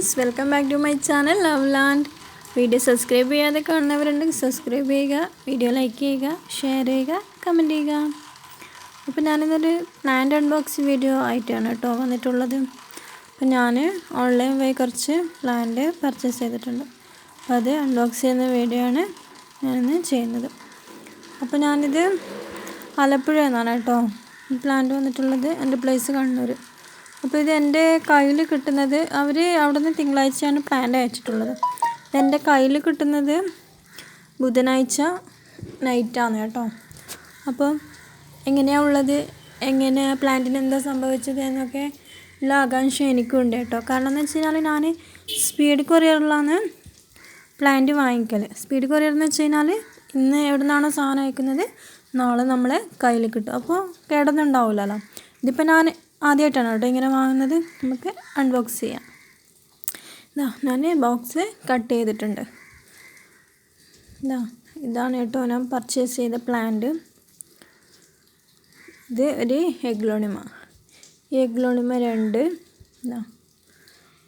Friends, welcome back to my channel Love Land. Video subscribe ചെയ്യാതെ കാണുന്നവരുണ്ടെങ്കിൽ subscribe ചെയ്യുക, video like ചെയ്യുക, share ചെയ്യുക, കമൻറ്റ് ചെയ്യുക. അപ്പോൾ ഞാനിതൊരു പ്ലാന്റ് അൺബോക്സിങ് വീഡിയോ ആയിട്ടാണ് കേട്ടോ വന്നിട്ടുള്ളത്. അപ്പോൾ ഞാൻ ഓൺലൈൻ വഴി കുറച്ച് പ്ലാന്റ് പർച്ചേസ് ചെയ്തിട്ടുണ്ട്. അപ്പോൾ അത് അൺബോക്സ് ചെയ്യുന്ന വീഡിയോ ആണ് ഞാനിന്ന് ചെയ്യുന്നത്. അപ്പോൾ ഞാനിത് ആലപ്പുഴയിൽ നിന്നാണ് കേട്ടോ ഈ പ്ലാന്റ് വന്നിട്ടുള്ളത്. എൻ്റെ പ്ലേസ് കണ്ണൂർ. അപ്പോൾ ഇത് എൻ്റെ കയ്യിൽ കിട്ടുന്നത്, അവർ അവിടെ നിന്ന് തിങ്കളാഴ്ചയാണ് പ്ലാന്റ് അയച്ചിട്ടുള്ളത്. എൻ്റെ കയ്യിൽ കിട്ടുന്നത് ബുധനാഴ്ച നൈറ്റാണ് കേട്ടോ. അപ്പോൾ എങ്ങനെയാണ് ഉള്ളത്, എങ്ങനെ പ്ലാന്റിന് എന്താ സംഭവിച്ചത് എന്നൊക്കെ ഉള്ള ആകാംക്ഷ എനിക്കും ഉണ്ട് കേട്ടോ. കാരണം എന്ന് വെച്ച് കഴിഞ്ഞാൽ ഞാൻ സ്പീഡ് കൊറിയറിലാണ് പ്ലാന്റ് വാങ്ങിക്കൽ. സ്പീഡ് കൊറിയർ എന്ന് വെച്ച് കഴിഞ്ഞാൽ ഇന്ന് എവിടെ നിന്നാണോ സാധനം അയക്കുന്നത് നാളെ നമ്മളെ കയ്യിൽ കിട്ടും. അപ്പോൾ കേടൊന്നും ഉണ്ടാവില്ലല്ലോ. ഇതിപ്പോൾ ഞാൻ ആദ്യമായിട്ടാണ് കേട്ടോ ഇങ്ങനെ വാങ്ങുന്നത്. നമുക്ക് അൺബോക്സ് ചെയ്യാം. ഞാൻ ബോക്സ് കട്ട് ചെയ്തിട്ടുണ്ട്. ഇതാണ് കേട്ടോ ഞാൻ പർച്ചേസ് ചെയ്ത പ്ലാന്റ്. ഇത് ഒരു എഗ്ലോണിമ. ഈ എഗ്ലോണിമ 2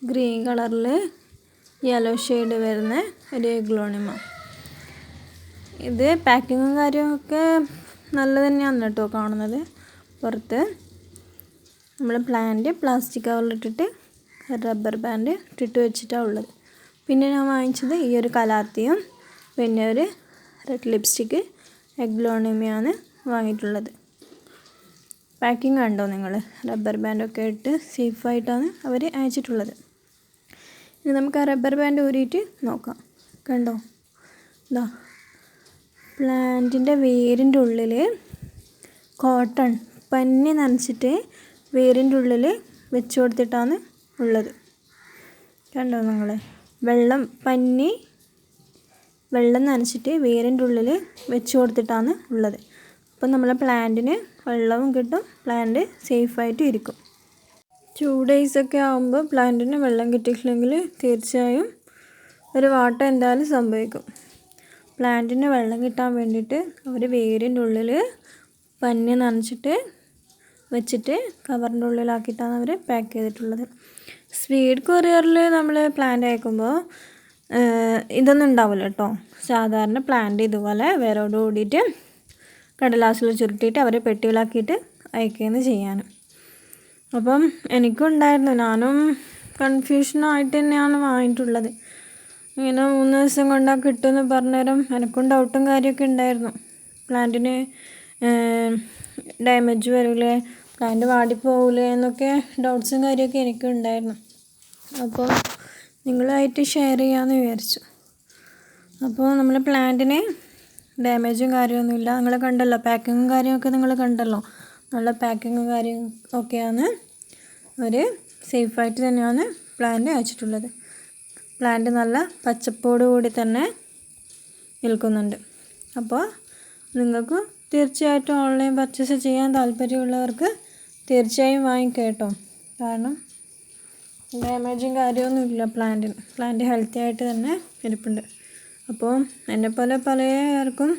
ഗ്രീൻ കളറിൽ യെല്ലോ ഷെയ്ഡ് വരുന്ന ഒരു എഗ്ലോണിമ. ഇത് പാക്കിങ്ങും കാര്യമൊക്കെ നല്ല തന്നെയാണ് കേട്ടോ കാണുന്നത്. പുറത്ത് നമ്മൾ പ്ലാന്റ് പ്ലാസ്റ്റിക് കവറിലിട്ടിട്ട് റബ്ബർ ബാൻഡ് ഇട്ടിട്ട് വെച്ചിട്ടാണ് ഉള്ളത്. പിന്നെ ഞാൻ വാങ്ങിച്ചത് ഈ ഒരു കലാത്തിയും പിന്നെ ഒരു റെഡ് ലിപ്സ്റ്റിക്ക് എഗ്ലോണിമയാണ് വാങ്ങിയിട്ടുള്ളത്. പാക്കിങ് കണ്ടോ നിങ്ങൾ? റബ്ബർ ബാൻഡൊക്കെ ഇട്ട് സേഫായിട്ടാണ് അവർ അയച്ചിട്ടുള്ളത്. ഇനി നമുക്ക് ആ റബ്ബർ ബാൻഡ് ഊരിയിട്ട് നോക്കാം. കണ്ടോ? പ്ലാന്റിൻ്റെ വേരിൻ്റെ ഉള്ളിൽ കോട്ടൺ പഞ്ഞി നനച്ചിട്ട് വേരിൻ്റെ ഉള്ളിൽ വെച്ച് കൊടുത്തിട്ടാണ് ഉള്ളത്. കണ്ടോ നിങ്ങൾ? വെള്ളം നനച്ചിട്ട് വേരിൻ്റെ ഉള്ളിൽ വെച്ച് കൊടുത്തിട്ടാണ് ഉള്ളത്. അപ്പം നമ്മളെ പ്ലാന്റിന് വെള്ളവും കിട്ടും, പ്ലാന്റ് സേഫായിട്ട് ഇരിക്കും. 2 ഡേയ്സൊക്കെ ആകുമ്പോൾ പ്ലാന്റിന് വെള്ളം കിട്ടിയിട്ടില്ലെങ്കിൽ തീർച്ചയായും ഒരു വാട്ടം എന്തായാലും സംഭവിക്കും. പ്ലാന്റിന് വെള്ളം കിട്ടാൻ വേണ്ടിയിട്ട് അവർ വേരിൻ്റെ ഉള്ളിൽ പഞ്ഞി നനച്ചിട്ട് വെച്ചിട്ട് കവറിൻ്റെ ഉള്ളിലാക്കിയിട്ടാണ് അവർ പാക്ക് ചെയ്തിട്ടുള്ളത്. സ്പീഡ് കൊറിയറിൽ നമ്മൾ പ്ലാന്റ് അയക്കുമ്പോൾ ഇതൊന്നും ഉണ്ടാവില്ല കേട്ടോ. സാധാരണ പ്ലാന്റ് ഇതുപോലെ വേരോട് കൂടിയിട്ട് കടലാസിൽ ചുരുട്ടിയിട്ട് അവരെ പെട്ടികളാക്കിയിട്ട് അയക്കുകയാണ് ചെയ്യാനും. അപ്പം എനിക്കും ഉണ്ടായിരുന്നു, ഞാനും കൺഫ്യൂഷനായിട്ട് തന്നെയാണ് വാങ്ങിയിട്ടുള്ളത്. ഇങ്ങനെ 3 ദിവസം കൊണ്ടാണ് കിട്ടുമെന്ന് പറഞ്ഞേരം എനിക്കും ഡൗട്ടും കാര്യമൊക്കെ ഉണ്ടായിരുന്നു. പ്ലാന്റിന് ഡാമേജ് വരില്ലേ, പ്ലാന്റ് വാടിപ്പോവില്ലേ എന്നൊക്കെ ഡൗട്ട്സും കാര്യമൊക്കെ എനിക്കും ഉണ്ടായിരുന്നു. അപ്പോൾ നിങ്ങളുമായിട്ട് ഷെയർ ചെയ്യാമെന്ന് വിചാരിച്ചു. അപ്പോൾ നമ്മൾ പ്ലാന്റിന് ഡാമേജും കാര്യമൊന്നുമില്ല. നിങ്ങൾ കണ്ടല്ലോ, പാക്കിങ്ങും കാര്യമൊക്കെ നിങ്ങൾ കണ്ടല്ലോ. നല്ല പാക്കിങ്ങും കാര്യം ഒക്കെയാണ്. അവർ സേഫായിട്ട് തന്നെയാണ് പ്ലാന്റ് അയച്ചിട്ടുള്ളത്. പ്ലാന്റ് നല്ല പച്ചപ്പോട് കൂടി തന്നെ നിൽക്കുന്നുണ്ട്. അപ്പോൾ നിങ്ങൾക്ക് തീർച്ചയായിട്ടും ഓൺലൈൻ പർച്ചേസ് ചെയ്യാൻ താല്പര്യമുള്ളവർക്ക് തീർച്ചയായും വാങ്ങിക്കേട്ടോ. കാരണം ഡാമേജും കാര്യമൊന്നുമില്ല പ്ലാന്റിന്. പ്ലാന്റ് ഹെൽത്തി ആയിട്ട് തന്നെ ഇരിപ്പുണ്ട്. അപ്പോൾ എന്നെപ്പോലെ പലർക്കും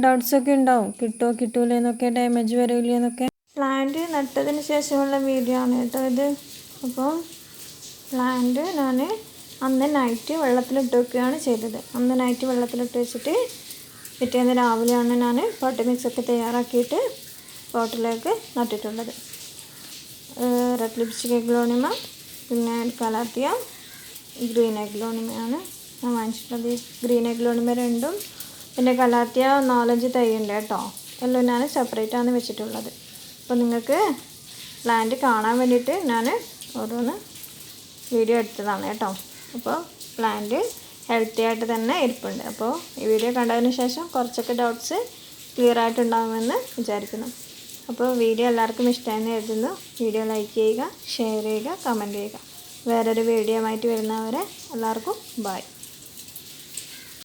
ഡൗട്ട്സൊക്കെ ഉണ്ടാവും, കിട്ടുമോ കിട്ടൂല എന്നൊക്കെ, ഡാമേജ് വരില്ല എന്നൊക്കെ. പ്ലാന്റ് നട്ടതിന് ശേഷമുള്ള വീഡിയോ ആണ് കേട്ടോ ഇത്. അപ്പോൾ പ്ലാന്റ് ഞാൻ അന്ന് നൈറ്റ് വെള്ളത്തിലിട്ട് വെക്കുകയാണ് ചെയ്തത്. അന്ന് നൈറ്റ് വെള്ളത്തിലിട്ട് വെച്ചിട്ട് പിറ്റേന്ന് രാവിലെയാണ് ഞാൻ പോട്ട് മിക്സൊക്കെ തയ്യാറാക്കിയിട്ട് പോട്ടിലേക്ക് നട്ടിട്ടുള്ളത്. റെഡ് ലിപ്സ്റ്റിക് എഗ്ലോണിമ, പിന്നെ കലാത്തിയ ഗ്രീൻ എഗ്ലോണിമയാണ് ഞാൻ വാങ്ങിച്ചിട്ടുള്ളത്. ഈ ഗ്രീൻ എഗ്ലോണിമ 2 പിന്നെ കലാത്തിയ 4-5 തൈ ഉണ്ട് കേട്ടോ. എല്ലാം ഞാൻ സെപ്പറേറ്റാണ് വെച്ചിട്ടുള്ളത്. അപ്പോൾ നിങ്ങൾക്ക് പ്ലാന്റ് കാണാൻ വേണ്ടിയിട്ട് ഞാൻ ഓരോന്ന് വീഡിയോ എടുത്തതാണ് കേട്ടോ. അപ്പോൾ പ്ലാന്റ് ഹെൽത്തി ആയിട്ട് തന്നെ ഇരിപ്പുണ്ട്. അപ്പോൾ ഈ വീഡിയോ കണ്ടതിന് ശേഷം കുറച്ചൊക്കെ ഡൗട്ട്സ് ക്ലിയർ ആയിട്ടുണ്ടാകുമെന്ന് വിചാരിക്കുന്നു. അപ്പോൾ വീഡിയോ എല്ലാവർക്കും ഇഷ്ടമായെന്ന് കരുതുന്നു. വീഡിയോ ലൈക്ക് ചെയ്യുക, ഷെയർ ചെയ്യുക, കമൻറ്റ് ചെയ്യുക. വേറൊരു വീഡിയോ ആയിട്ട് വരുന്നവരെ എല്ലാവർക്കും ബൈ.